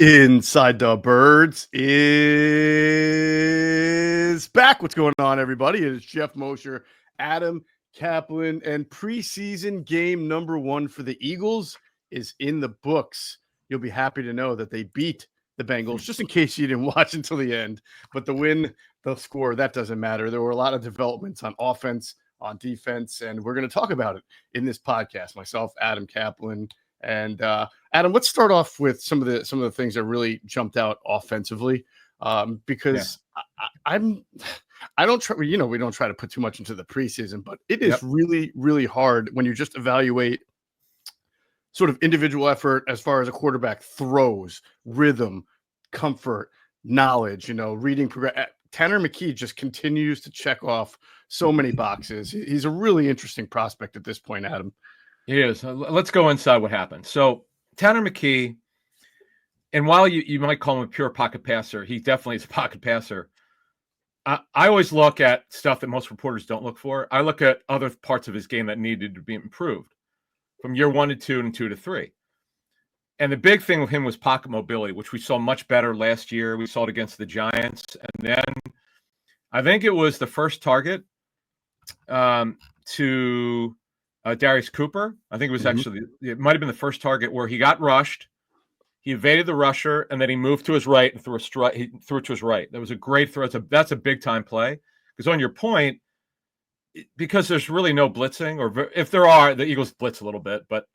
Inside the Birds is back. What's going on, everybody? It is Geoff, Mosher, Adam, Caplan, and preseason game number 1 for the Eagles is in the books. You'll be happy to know that they beat the Bengals, just in case you didn't watch until the end. But the win, the score, that doesn't matter. There were a lot of developments on offense, on defense, and we're going to talk about it in this podcast. Myself, Adam, Caplan, and Adam, let's start off with some of the things that really jumped out offensively, because I don't try, we don't try to put too much into the preseason, but it is really, really hard when you just evaluate sort of individual effort as far as a quarterback throws, rhythm, comfort, knowledge, reading progress. Tanner McKee just continues to check off so many boxes. He's a really interesting prospect at this point, Adam. He is. Let's go inside what happened. So Tanner McKee, and while you might call him a pure pocket passer, he definitely is a pocket passer. I always look at stuff that most reporters don't look for. I look at other parts of his game that needed to be improved from year 1 to 2 and 2 to 3. And the big thing with him was pocket mobility, which we saw much better last year. We saw it against the Giants. And then I think it was the first target to Darius Cooper. I think it was it might have been the first target where he got rushed. He evaded the rusher, and then he moved to his right and threw he threw it to his right. That was a great throw. That's a big-time play. Because on your point, because there's really no blitzing, or if there are, the Eagles blitz a little bit. But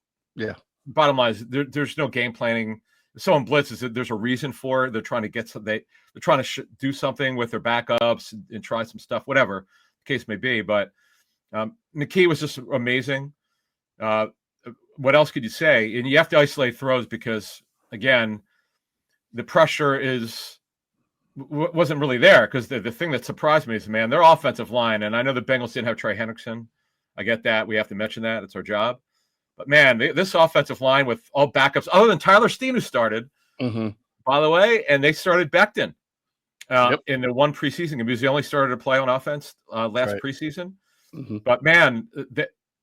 bottom line is there's no game planning. If someone blitzes, there's a reason for it. They're trying to get they're trying to do something with their backups and try some stuff, whatever the case may be. But McKee was just amazing. What else could you say? And you have to isolate throws because, again, the pressure wasn't really there, because the thing that surprised me is, their offensive line, and I know the Bengals didn't have Trey Hendrickson. I get that. We have to mention that. It's our job. But, this offensive line with all backups, other than Tyler Steen, who started, by the way, and they started Becton in the one preseason game. He was the only starter to play on offense last preseason. But,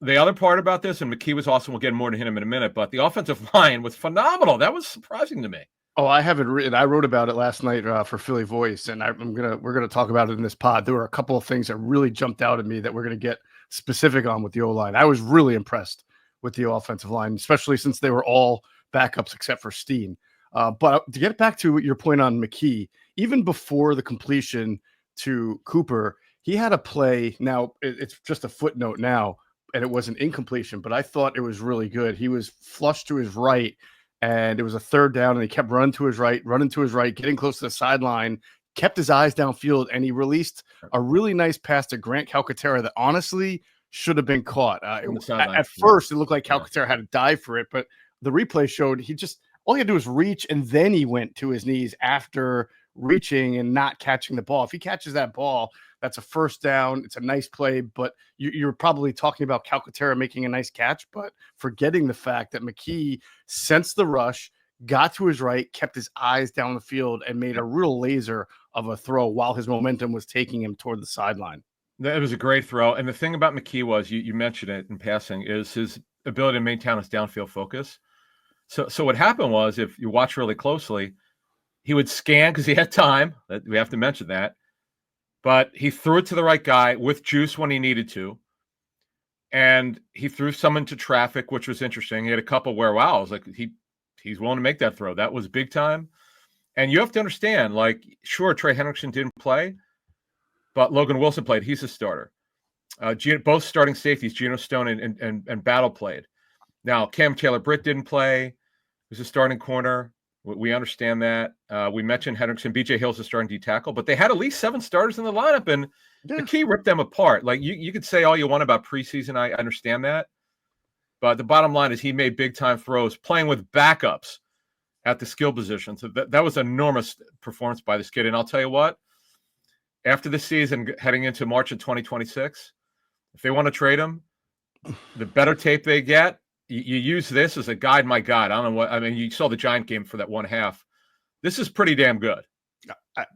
the other part about this, and McKee was awesome, we'll get more to him in a minute, but the offensive line was phenomenal. That was surprising to me. Oh, I have it written. I wrote about it last night for Philly Voice, and we're gonna talk about it in this pod. There were a couple of things that really jumped out at me that we're gonna get specific on with the O-line. I was really impressed with the offensive line, especially since they were all backups except for Steen. But to get back to your point on McKee, even before the completion to Cooper, he had a play. Now it's just a footnote now, and it was an incompletion, but I thought it was really good. He was flushed to his right, and it was a third down, and he kept running to his right, getting close to the sideline, kept his eyes downfield, and he released a really nice pass to Grant Calcaterra that honestly should have been caught. At first, it looked like Calcaterra had to dive for it, but the replay showed all he had to do was reach, and then he went to his knees after reaching and not catching the ball. If he catches that ball, that's a first down. It's a nice play, but you're probably talking about Calcaterra making a nice catch, but forgetting the fact that McKee sensed the rush, got to his right, kept his eyes down the field, and made a real laser of a throw while his momentum was taking him toward the sideline. That was a great throw. And the thing about McKee was, you mentioned it in passing, is his ability to maintain his downfield focus. So what happened was, if you watch really closely, he would scan because he had time. We have to mention that. But he threw it to the right guy with juice when he needed to. And he threw some into traffic, which was interesting. He had a couple where, wow, I was like, he's willing to make that throw. That was big time. And you have to understand, sure, Trey Hendrickson didn't play, but Logan Wilson played. He's a starter. Both starting safeties, Geno Stone and Battle, played. Now, Cam Taylor-Britt didn't play. He was a starting corner. We understand that. We mentioned Hendrickson. B.J. Hill's a starting D tackle, but they had at least 7 starters in the lineup, and McKee ripped them apart. You could say all you want about preseason. I understand that. But the bottom line is he made big-time throws playing with backups at the skill position. So that was an enormous performance by this kid. And I'll tell you what, after this season, heading into March of 2026, if they want to trade him, the better tape they get, you use this as a guide. My God, I don't know what. I mean, you saw the Giant game for that one half. This is pretty damn good.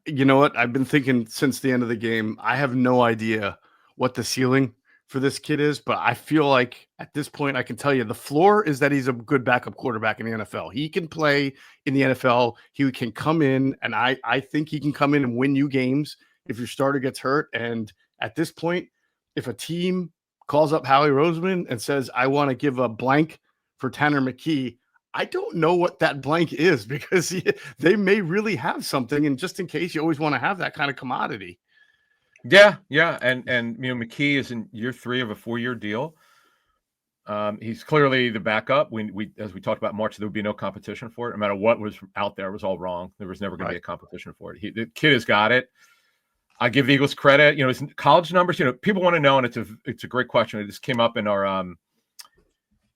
You know what? I've been thinking since the end of the game. I have no idea what the ceiling for this kid is, but I feel like at this point, I can tell you the floor is that he's a good backup quarterback in the NFL. He can play in the NFL. He can come in, and I think he can come in and win you games if your starter gets hurt. And at this point, if a team calls up Howie Roseman and says, I want to give a blank for Tanner McKee, I don't know what that blank is, because they may really have something. And just in case, you always want to have that kind of commodity. Yeah. And McKee is in year 3 of a 4-year deal. He's clearly the backup. We as we talked about March, there would be no competition for it. No matter what was out there, it was all wrong. There was never going to be a competition for it. The kid has got it. I give the Eagles credit. His college numbers. People want to know, and it's a great question. It just came up in our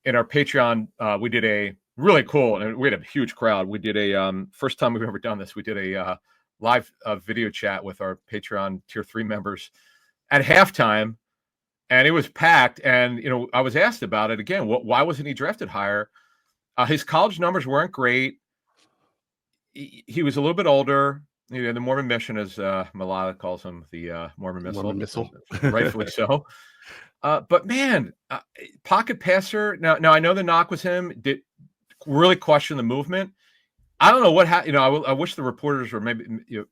Patreon. We did a really cool, and we had a huge crowd. We did a first time we've ever done this. We did a live video chat with our Patreon tier 3 members at halftime, and it was packed. And I was asked about it again. Why wasn't he drafted higher? His college numbers weren't great. He was a little bit older. The Mormon Mission, as Malala calls him, the Mormon Missile. Rightfully so. But man, pocket passer. Now I know the knock was him. Did really question the movement. I don't know what happened. I wish the reporters, or maybe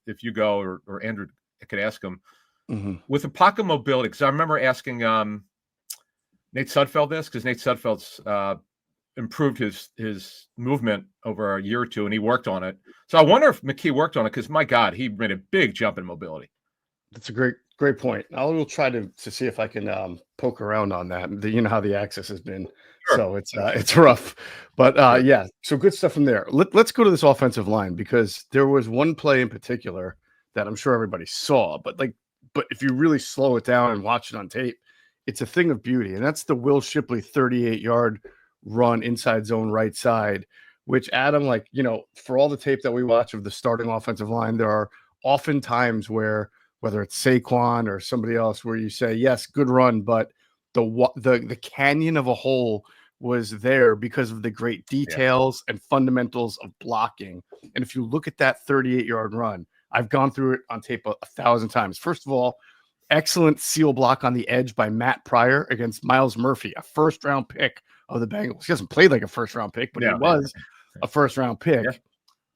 if you go or Andrew could ask him with the pocket mobility, because I remember asking Nate Sudfeld this, because Nate Sudfeld's improved his movement over a year or two, and he worked on it. So I wonder if McKee worked on it, because my God, he made a big jump in mobility. That's a great point. I will try to see if I can poke around on that. You know how the access has been. Sure. So it's rough, but yeah. So good stuff from there. Let's go to this offensive line, because there was one play in particular that I'm sure everybody saw, but if you really slow it down and watch it on tape, it's a thing of beauty, and that's the Will Shipley 38-yard run inside zone right side. Which, Adam, for all the tape that we watch of the starting offensive line, there are often times where, whether it's Saquon or somebody else, where you say, yes, good run, but the canyon of a hole was there because of the great details and fundamentals of blocking. And if you look at that 38-yard run, I've gone through it on tape 1,000 times. First of all, excellent seal block on the edge by Matt Pryor against Miles Murphy, a first-round pick of the Bengals. He hasn't played like a first-round pick, but he was a first-round pick. Yeah.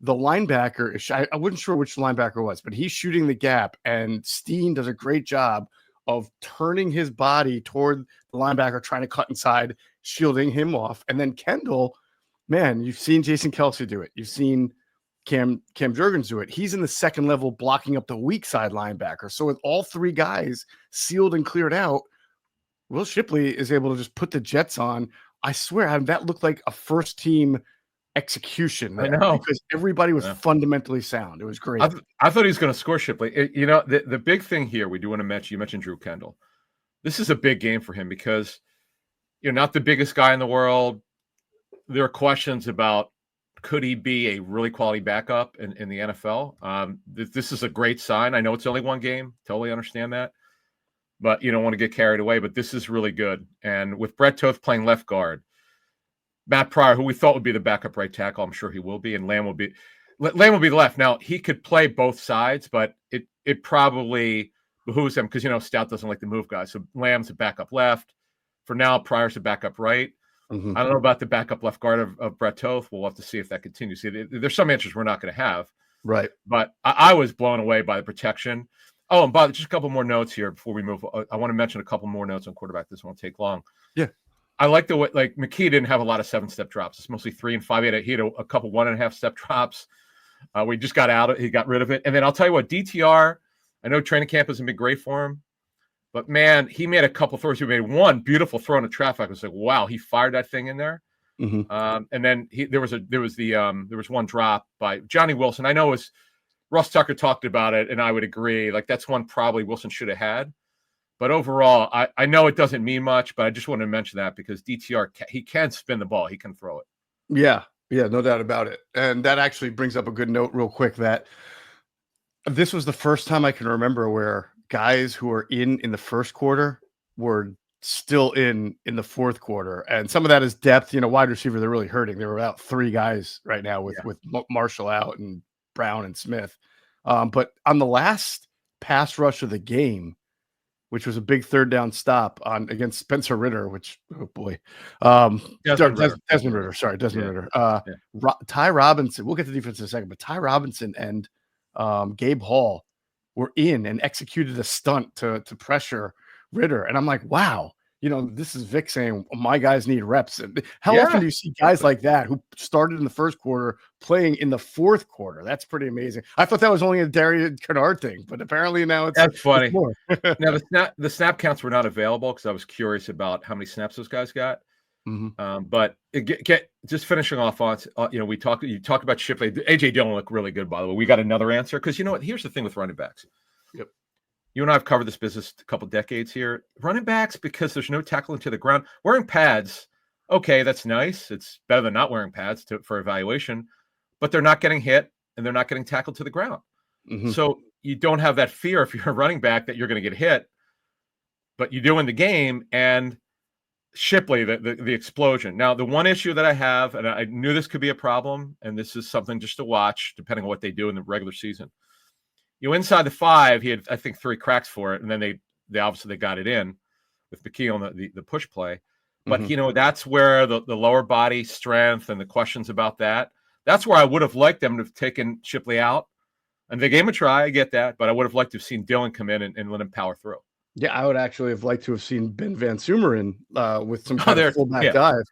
The linebacker, I wasn't sure which linebacker was, but he's shooting the gap, and Steen does a great job of turning his body toward the linebacker, trying to cut inside, shielding him off. And then Kendall, man, you've seen Jason Kelce do it. You've seen Cam Jurgens do it. He's in the second level blocking up the weak side linebacker. So with all 3 guys sealed and cleared out, Will Shipley is able to just put the Jets on. I swear, that looked like a first team execution there, I know, because everybody was fundamentally sound. It was great. I thought he was going to score Shipley. The big thing here we do want to mention, you mentioned Drew Kendall. This is a big game for him, because you're not the biggest guy in the world. There are questions about, could he be a really quality backup in the NFL? This is a great sign. I know it's only one game. Totally understand that. But you don't want to get carried away. But this is really good. And with Brett Toth playing left guard, Matt Pryor, who we thought would be the backup right tackle, I'm sure he will be, and Lamb will be left. Now, he could play both sides, but it probably behooves him, because, Stout doesn't like to move guys. So Lamb's a backup left. For now, Pryor's a backup right. I don't know about the backup left guard of Brett Toth. We'll have to see if that continues. See, there's some answers we're not going to have. Right. But I was blown away by the protection. Oh, and by just a couple more notes here before we move. I want to mention a couple more notes on quarterback. This won't take long. Yeah. I like the way, McKee didn't have a lot of 7-step drops. It's mostly 3 and 5. He had a couple 1.5-step drops. We just he got rid of it. And then I'll tell you what, DTR, I know training camp hasn't been great for him, but man, he made a couple throws. He made one beautiful throw in the traffic. I was like, wow, he fired that thing in there. And then there was one drop by Johnny Wilson. I know Russ Tucker talked about it, and I would agree. That's one probably Wilson should have had. But overall, I know it doesn't mean much, but I just wanted to mention that, because DTR, he can spin the ball. He can throw it. Yeah, no doubt about it. And that actually brings up a good note real quick, that this was the first time I can remember where guys who were in the first quarter were still in the fourth quarter. And some of that is depth. Wide receiver, they're really hurting. There were about 3 guys right now with Marshall out and Brown and Smith. But on the last pass rush of the game, which was a big third down stop against Spencer Ritter, which, oh boy. Desmond Ritter. Desmond Ritter. Sorry, Desmond Ritter. Ty Robinson, we'll get to defense in a second, but Ty Robinson and Gabe Hall were in and executed a stunt to pressure Ritter. And I'm like, wow, this is Vic saying, my guys need reps. And how often do you see guys like that who started in the first quarter playing in the fourth quarter? That's pretty amazing. I thought that was only a Darian Kennard thing, but apparently now that's funny. It's more. Now the snap counts were not available because I was curious about how many snaps those guys got. But just finishing off on, you talk about Shipley. AJ Dillon looked really good, by the way. We got another answer because you know what? Here's the thing with running backs. Yep. You and I have covered this business a couple decades here. Running backs, because there's no tackling to the ground, wearing pads. Okay, that's nice. It's better than not wearing pads for evaluation, but they're not getting hit and they're not getting tackled to the ground. So you don't have that fear if you're a running back that you're going to get hit, but you do in the game. And Shipley, the explosion. Now, the one issue that I have, and I knew this could be a problem, and this is something just to watch, depending on what they do in the regular season. Inside the 5, he had, I think, 3 cracks for it, and then they obviously got it in with McKee on the push play. But that's where the lower body strength and the questions about that's where I would have liked them to have taken Shipley out, and they gave him a try. I get that, but I would have liked to have seen Dillon come in and let him power through. Yeah, I would actually have liked to have seen Ben Van Sumeren with some kind of fullback dive.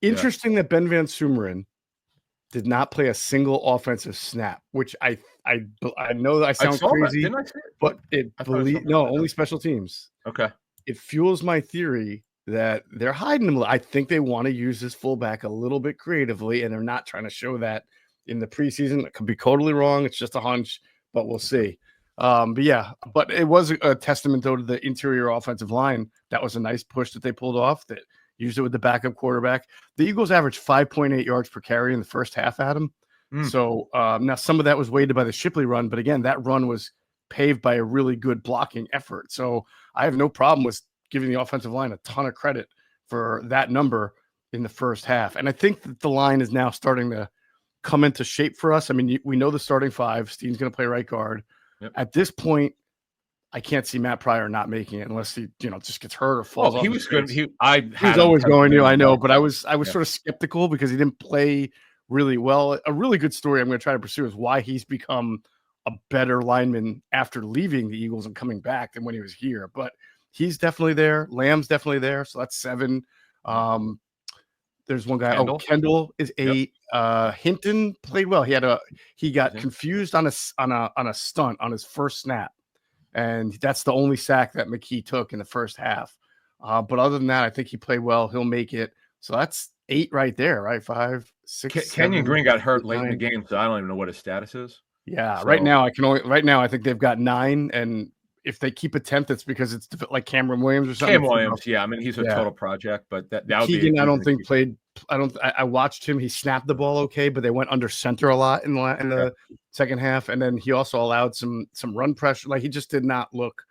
Interesting that Ben Van Sumeren did not play a single offensive snap, which I know that I sound crazy, Didn't I see it? But only special teams. Okay. It fuels my theory that they're hiding him. I think they want to use this fullback a little bit creatively, and they're not trying to show that in the preseason. It could be totally wrong. It's just a hunch, but we'll see. But it was a testament though to the interior offensive line. That was a nice push that they pulled off that used it with the backup quarterback. The Eagles averaged 5.8 yards per carry in the first half, Adam. So now some of that was weighted by the Shipley run, but again, that run was paved by a really good blocking effort. So I have no problem with giving the offensive line a ton of credit for that number in the first half. And I think that the line is now starting to come into shape for us. I mean, we know the starting 5. Steen's going to play right guard. Yep. At this point, I can't see Matt Pryor not making it unless he, just gets hurt or falls off. He was good. He was always going to, I know, but I was sort of skeptical because he didn't play really well. A really good story I'm going to try to pursue is why he's become a better lineman after leaving the Eagles and coming back than when he was here. But he's definitely there. Lamb's definitely there. So that's 7. There's one guy. Kendall is 8. Yep. Hinton played well. He got confused on a stunt on his first snap. And that's the only sack that McKee took in the first half. But other than that, I think he played well. He'll make it. So that's 8 right there, right? 5, 6. Kenyon Green got hurt late in the game, so I don't even know what his status is. Yeah, so, right now I think they've got 9, and if they keep a 10th, it's because it's like Cameron Williams or something. Cam Williams, I mean, he's a total project, but that would Keegan, I don't think played. I watched him. He snapped the ball okay, but they went under center a lot in the second half, and then he also allowed some run pressure. Like he just did not look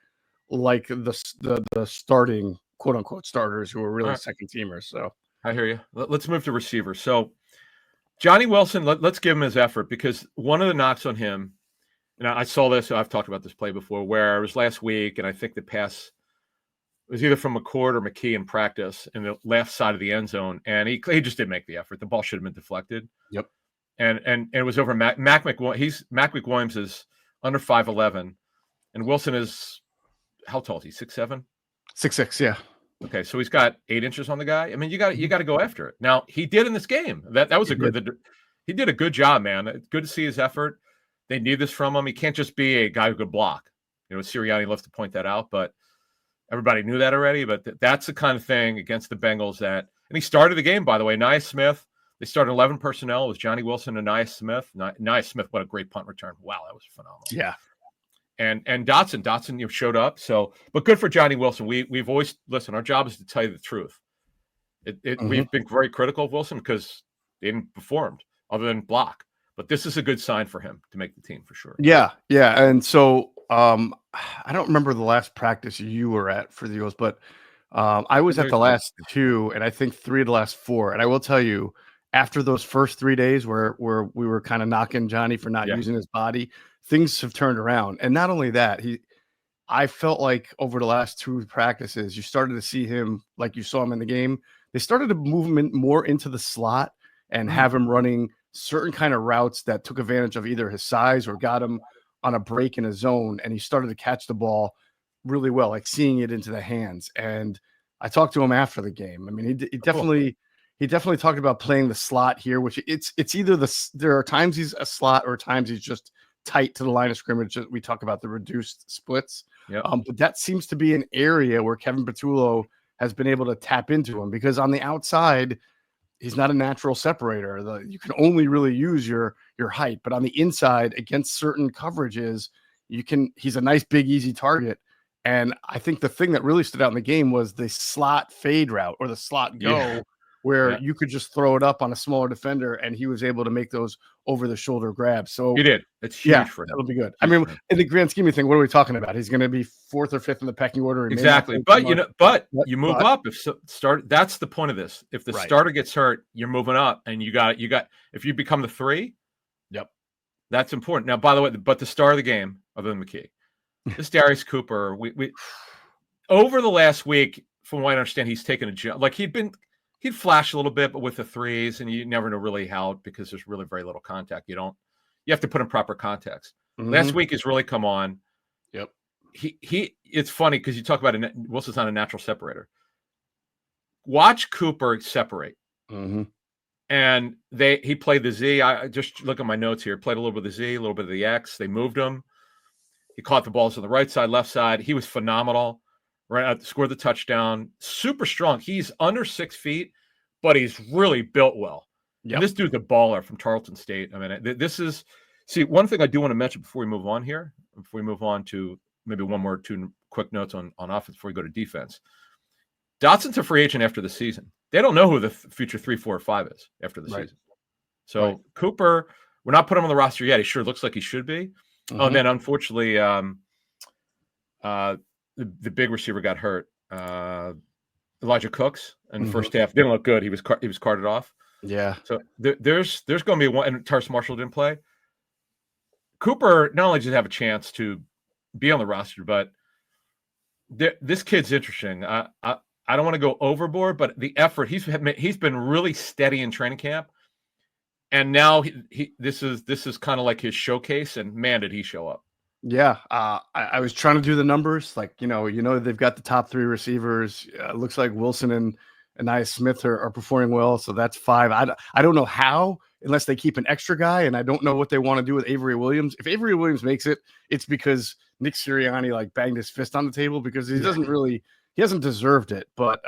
like the starting quote unquote starters who were really second teamers. So I hear you. Let's move to receivers. So Johnny Wilson, let's give him his effort because one of the knocks on him. And I saw this. I've talked about this play before, where it was last week, and I think the pass was either from McCord or McKee in practice in the left side of the end zone, and he just didn't make the effort. The ball should have been deflected. Yep. And it was over Mac McWilliams is under 5'11", and Wilson is how tall is he? 6'7"? 6'6", yeah. Okay, so he's got 8 inches on the guy. I mean, you got to go after it. Now he did in this game. That was he did a good job, man. It's good to see his effort. They need this from him. He can't just be a guy who could block. Sirianni loves to point that out, but everybody knew that already. But that's the kind of thing against the Bengals and he started the game, by the way. NolanSmith, they started 11 personnel. It was Johnny Wilson and NolanSmith. NolanSmith, what a great punt return. Wow, that was phenomenal. Yeah. And Dotson, showed up. So, but good for Johnny Wilson. We've always, listen, our job is to tell you the truth. We've been very critical of Wilson because they didn't perform other than block. But this is a good sign for him to make the team for sure. Yeah. And so I don't remember the last practice you were at for the Eagles, but I was at the last 2, and I think 3 of the last 4. And I will tell you, after those first 3 days where we were kind of knocking Johnny for not using his body, things have turned around. And not only that, I felt like over the last 2 practices, you started to see him like you saw him in the game. They started to move him more into the slot and have him running certain kind of routes that took advantage of either his size or got him on a break in a zone. And he started to catch the ball really well, like seeing it into the hands. And I talked to him after the game. I mean, he definitely talked about playing the slot here, which it's either there are times he's a slot or times he's just tight to the line of scrimmage. We talk about the reduced splits. Yep. But that seems to be an area where Kevin Patullo has been able to tap into him, because on the outside, he's not a natural separator. You can only really use your height, but on the inside against certain coverages, he's a nice, big, easy target. And I think the thing that really stood out in the game was the slot fade route or the slot go, where you could just throw it up on a smaller defender, and he was able to make those over the shoulder grabs. So he did. It's huge for him. That'll be good. I mean, in the grand scheme of things, what are we talking about? He's going to be 4th or 5th in the pecking order. Exactly. But you move up that's the point of this. If the starter gets hurt, you're moving up, and you got if you become the 3, that's important. Now, by the way, but the star of the game, other than McKee, this Darius Cooper, we over the last week, from what I understand, he's taken a jump. Like he'd flash a little bit, but with the 3s, and you never know really how, because there's really very little contact. You have to put in proper context. Last week he's really come on. Yep. It's funny because you talk about Wilson's not a natural separator. Watch Cooper separate. And he played the Z. I just look at my notes here. Played a little bit of the Z, a little bit of the X. They moved him. He caught the balls on the right side, left side. He was phenomenal. Right, scored the touchdown. Super strong. He's under 6 feet, but he's really built well. And this dude's a baller from Tarleton State. I mean, this is one thing I do want to mention before we move on here. Before we move on to maybe one more 2 quick notes on offense before we go to defense. Dotson's a free agent after the season. They don't know who the future 3, 4, or 5 is after the season. So Cooper, we're not putting him on the roster yet. He sure looks like he should be. Oh, and then unfortunately, the big receiver got hurt. Elijah Cooks in the first half didn't look good. He was carted off. Yeah. So there's going to be one. And Tarsus Marshall didn't play. Cooper not only did have a chance to be on the roster, but this kid's interesting. I don't want to go overboard, but the effort he's been really steady in training camp, and now this is kind of like his showcase. And man, did he show up! Yeah, I was trying to do the numbers. Like they've got the top 3 receivers. Looks like Wilson and NolanSmith are performing well, so that's 5. I don't know how, unless they keep an extra guy, and I don't know what they want to do with Avery Williams. If Avery Williams makes it, it's because NickSirianni like banged his fist on the table, because he hasn't deserved it. But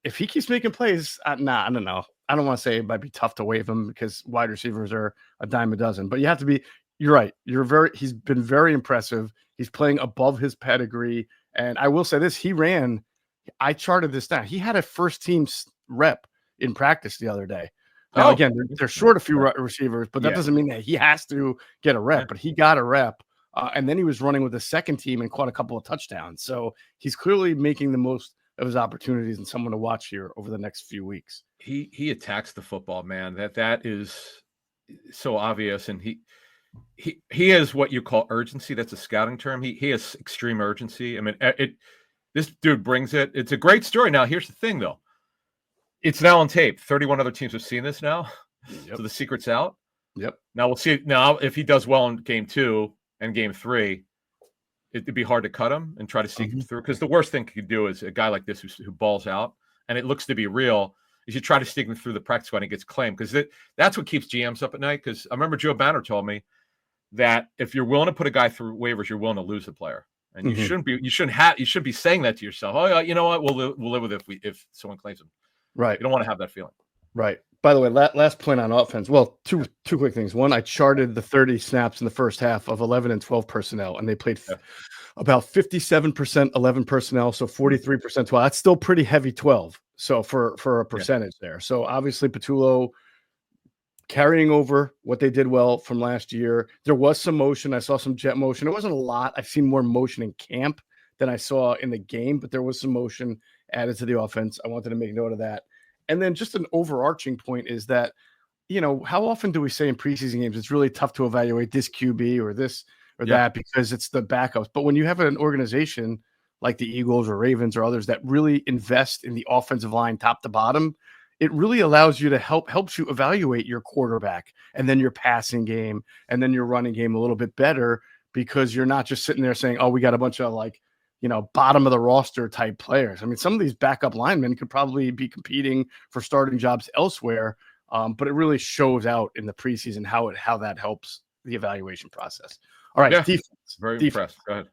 if he keeps making plays, I don't know. I don't want to say it might be tough to waive him, because wide receivers are a dime a dozen. But you have to be. You're right. He's been very impressive. He's playing above his pedigree. And I will say this, I charted this down. He had a first team rep in practice the other day. Now, again, they're short a few receivers, but that doesn't mean that he has to get a rep, but he got a rep. And then he was running with the second team and caught a couple of touchdowns. So he's clearly making the most of his opportunities, and someone to watch here over the next few weeks. He attacks the football, man. That is so obvious. And he has what you call urgency. That's a scouting term. He has extreme urgency. I mean, this dude brings it. It's a great story. Now, here's the thing, though. It's now on tape. 31 other teams have seen this now. So the secret's out. Yep. Now we'll see. Now, if he does well in game 2 and game 3, it'd be hard to cut him and try to sneak him through. Because the worst thing you could do is a guy like this who balls out and it looks to be real. You should try to sneak him through the practice squad and he gets claimed, because that's what keeps GMs up at night. Because I remember Joe Banner told me that if you're willing to put a guy through waivers, you're willing to lose the player, and you should be saying that to yourself. Oh, yeah, you know what? We'll live with it if someone claims him. Right. You don't want to have that feeling. Right. By the way, last point on offense. Well, two quick things. One, I charted the 30 snaps in the first half of 11 and 12 personnel, and they played about 57% 11 personnel, so 43% 12. That's still pretty heavy 12. So for a percentage there. So obviously Patullo carrying over what they did well from last year. There was some motion. I saw some jet motion. It wasn't a lot. I've seen more motion in camp than I saw in the game, but there was some motion added to the offense. I wanted to make note of that. And then just an overarching point is that, how often do we say in preseason games, it's really tough to evaluate this QB or this or that because it's the backups. But when you have an organization like the Eagles or Ravens or others that really invest in the offensive line top to bottom, it really allows you to helps you evaluate your quarterback and then your passing game and then your running game a little bit better, because you're not just sitting there saying, oh, we got a bunch of bottom of the roster type players. I mean, some of these backup linemen could probably be competing for starting jobs elsewhere. But it really shows out in the preseason how that helps the evaluation process. All right. Defense. Very defense. impressed. Go ahead.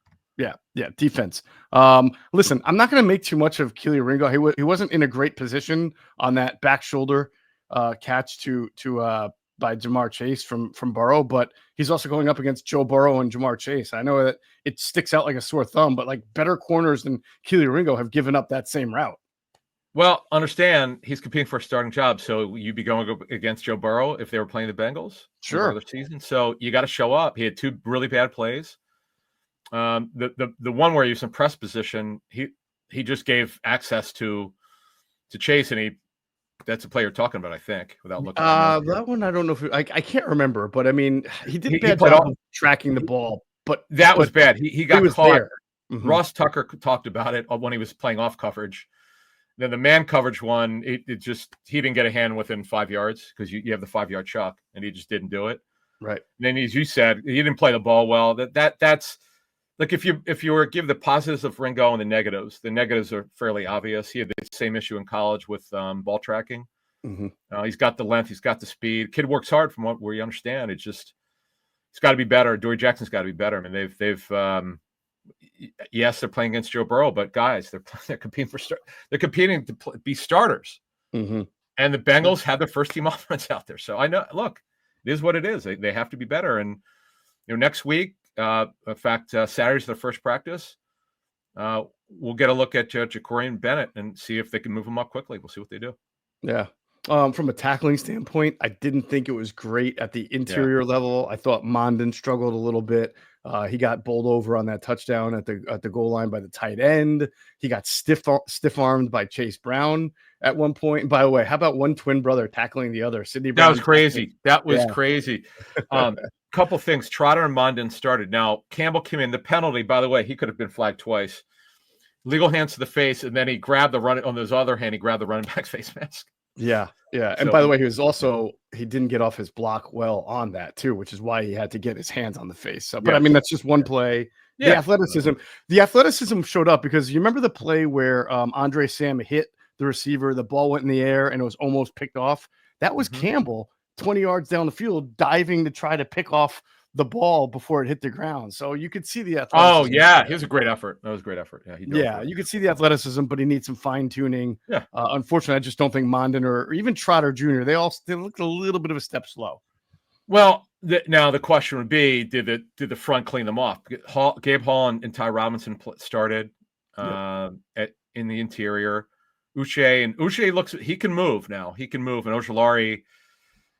Yeah, defense. Listen, I'm not going to make too much of Kelee Ringo. He wasn't in a great position on that back shoulder catch by Jamar Chase from Burrow, but he's also going up against Joe Burrow and Jamar Chase. I know that it sticks out like a sore thumb, but like better corners than Kelee Ringo have given up that same route. Well, understand he's competing for a starting job, so you'd be going against Joe Burrow if they were playing the Bengals. Sure. The season, so you got to show up. He had 2 really bad plays. The one where he was in press position, he just gave access to Chase, and that's a player you're talking about, I think, without looking. That one I don't know if I can't remember, but I mean he did a bad job of tracking the ball, but that was bad. He got caught. Mm-hmm. Ross Tucker talked about it when he was playing off coverage. Then the man coverage one, he didn't get a hand within 5 yards because you have the 5-yard chuck, and he just didn't do it. Right. And then, as you said, he didn't play the ball well. That's like if you were to give the positives of Ringo and the negatives are fairly obvious. He had the same issue in college with ball tracking. Mm-hmm. He's got the length, he's got the speed. Kid works hard from what we understand. It's just he's got to be better. Dory Jackson's got to be better. I mean, they've yes, they're playing against Joe Burrow, but guys, they're competing to be starters. Mm-hmm. And the Bengals have their first team offense out there. So I know, look, it is what it is. They have to be better. And next week, in fact, Saturday's their first practice. We'll get a look at Jacorian Bennett and see if they can move him up quickly. We'll see what they do. Yeah. From a tackling standpoint, I didn't think it was great at the interior level. I thought Mondon struggled a little bit. He got bowled over on that touchdown at the goal line by the tight end. He got stiff-armed by Chase Brown at one point. And by the way, how about one twin brother tackling the other? Sidney Brown. That was crazy. That was crazy. Couple things. Trotter and Mondon started. Now, Campbell came in. The penalty, by the way, he could have been flagged twice. Legal hands to the face, and then he grabbed the running. On his other hand, he grabbed the running back's face mask. Yeah. And by the way, he didn't get off his block well on that too, which is why he had to get his hands on the face. So, but I mean, that's just one play. The athleticism showed up because you remember the play where Andre Sam hit the receiver, the ball went in the air and it was almost picked off. That was Campbell 20 yards down the field diving to try to pick off the ball before it hit the ground. So you could see the athleticism. Oh yeah, it was a great effort. That was a great effort. Yeah, you could see the athleticism, but he needs some fine tuning. Yeah. Unfortunately, I just don't think Mondon or even Trotter Jr. They looked a little bit of a step slow. Well, now the question would be: Did the front clean them off? Gabe Hall and Ty Robinson started in the interior. Uche looks he can move now. He can move, and Ojulari.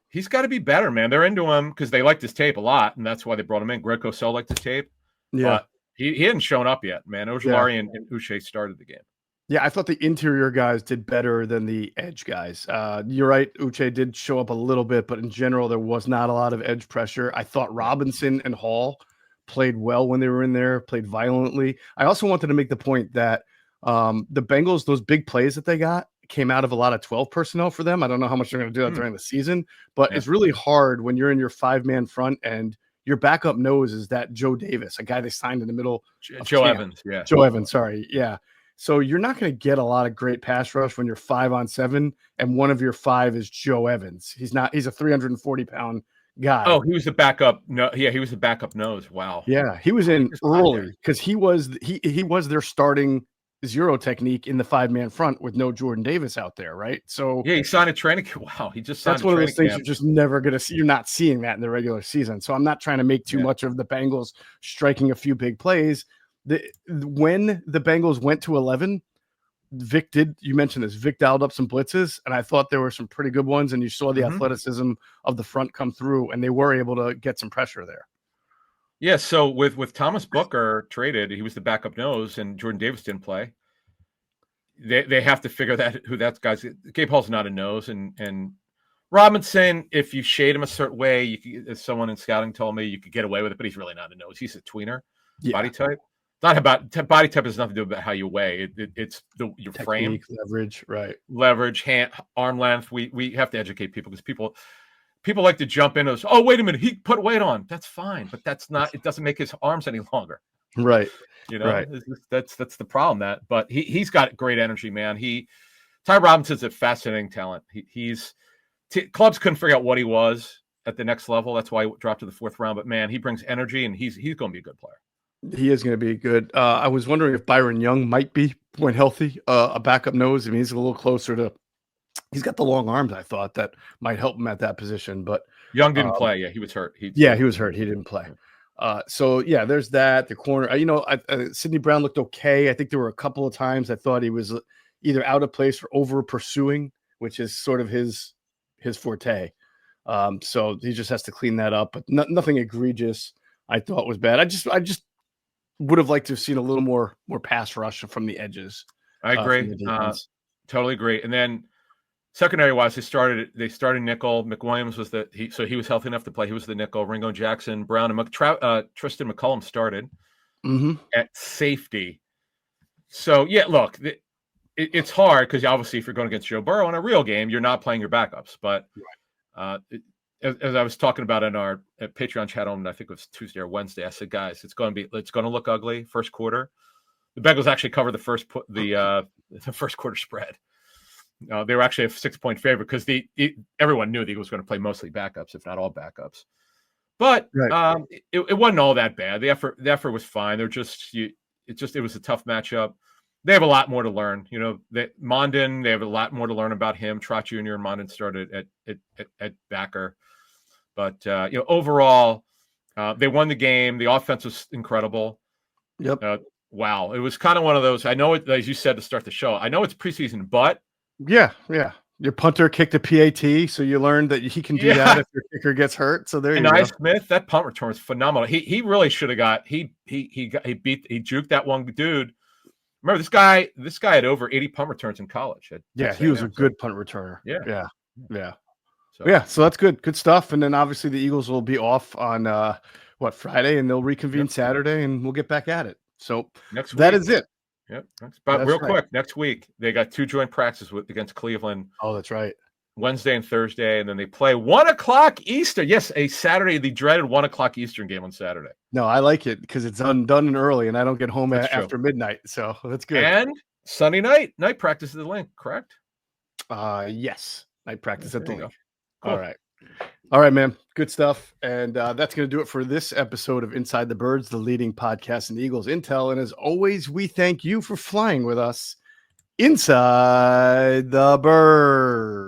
He's got to be better, man. They're into him because they liked his tape a lot, and that's why they brought him in. Greg Cosell liked his tape. Yeah. But he hadn't shown up yet, man. Ojulari and Uche started the game. Yeah, I thought the interior guys did better than the edge guys. You're right. Uche did show up a little bit, but in general, there was not a lot of edge pressure. I thought Robinson and Hall played well when they were in there, played violently. I also wanted to make the point that the Bengals, those big plays that they got, came out of a lot of 12 personnel for them. I don't know how much they're going to do that during the season, but it's really hard when you're in your 5-man front and your backup nose is that Joe Davis, a guy they signed in the middle. Joe Evans. Sorry. Yeah. So you're not going to get a lot of great pass rush when you're 5-on-7 and one of your 5 is Joe Evans. He's a 340-pound guy. Oh, he was the backup. No, yeah, he was the backup nose. Wow. Yeah. He was in early because he was their starting zero technique in the 5-man front with no Jordan Davis out there, right? So yeah, he signed a training camp. Wow, he just signed that's one of those things you're just never going to see. You're not seeing that in the regular season. So I'm not trying to make too much of the Bengals striking a few big plays. When the Bengals went to 11, you mentioned this, Vic dialed up some blitzes, and I thought there were some pretty good ones, and you saw the athleticism of the front come through, and they were able to get some pressure there. Yeah, so with Thomas Booker traded, he was the backup nose, and Jordan Davis didn't play. They have to figure who that guy's. Gabe Hall's not a nose, and Robinson, if you shade him a certain way, you could, as someone in scouting told me, you could get away with it, but he's really not a nose. He's a tweener body type. Not about body type has nothing to do about how you weigh. It's your Technique, frame, leverage, right? Leverage, hand, arm length. We have to educate people because people like to jump into, oh, wait a minute, he put weight on. That's fine, but that's not. It doesn't make his arms any longer. Right. You know, right. That's the problem. But he's got great energy, man. Ty Robinson's a fascinating talent. Clubs couldn't figure out what he was at the next level. That's why he dropped to the 4th round. But man, he brings energy, and he's going to be a good player. He is going to be good. I was wondering if Byron Young might be, when healthy, a backup nose. I mean, he's a little closer to. He's got the long arms. I thought that might help him at that position, but Young didn't play. Yeah, he was hurt. He was hurt. He didn't play. So yeah, there's that. The corner. Sidney Brown looked okay. I think there were a couple of times I thought he was either out of place or over pursuing, which is sort of his forte. So he just has to clean that up. But nothing egregious. I thought was bad. I just would have liked to have seen a little more pass rush from the edges. I agree. Totally agree. And then secondary wise, they started nickel. McWilliams was so he was healthy enough to play. He was the nickel. Ringo Jackson, Brown, and Tristan McCullum started at safety. So yeah, look, it's hard because obviously if you're going against Joe Burrow in a real game, you're not playing your backups. But as I was talking about in our Patreon chat on, I think it was Tuesday or Wednesday, I said, guys, it's going to look ugly first quarter. The Bengals actually covered the first quarter spread. They were actually a 6-point favorite because everyone knew the Eagles were going to play mostly backups, if not all backups. But it wasn't all that bad. The effort was fine. It was a tough matchup. They have a lot more to learn. You know, Mondin, they have a lot more to learn about him. Trot Jr. and Mondin started at backer. But, overall, they won the game. The offense was incredible. Yep. Wow. It was kind of one of those. I know it, as you said to start the show, I know it's preseason, but. Yeah. Your punter kicked a PAT, so you learned that he can do that if your kicker gets hurt. So there you go. NolanSmith, that punt return was phenomenal. He really should have got. He juked that one dude. Remember this guy had over 80 punt returns in college. He was a good punt returner. Yeah. So that's good. Good stuff. And then obviously the Eagles will be off on Friday, and they'll reconvene Saturday, and we'll get back at it. So next week, that is it. Yep. But real quick, next week they got 2 joint practices against Cleveland. Oh, that's right. Wednesday and Thursday, and then they play 1:00 Eastern. Yes, a Saturday, the dreaded 1:00 Eastern game on Saturday. No, I like it because it's done and early, and I don't get home after midnight. So that's good. And Sunday night practice at the link, correct? Yes, night practice at the link. Cool. All right, man. Good stuff. And that's going to do it for this episode of Inside the Birds, the leading podcast in Eagles Intel. And as always, we thank you for flying with us inside the bird.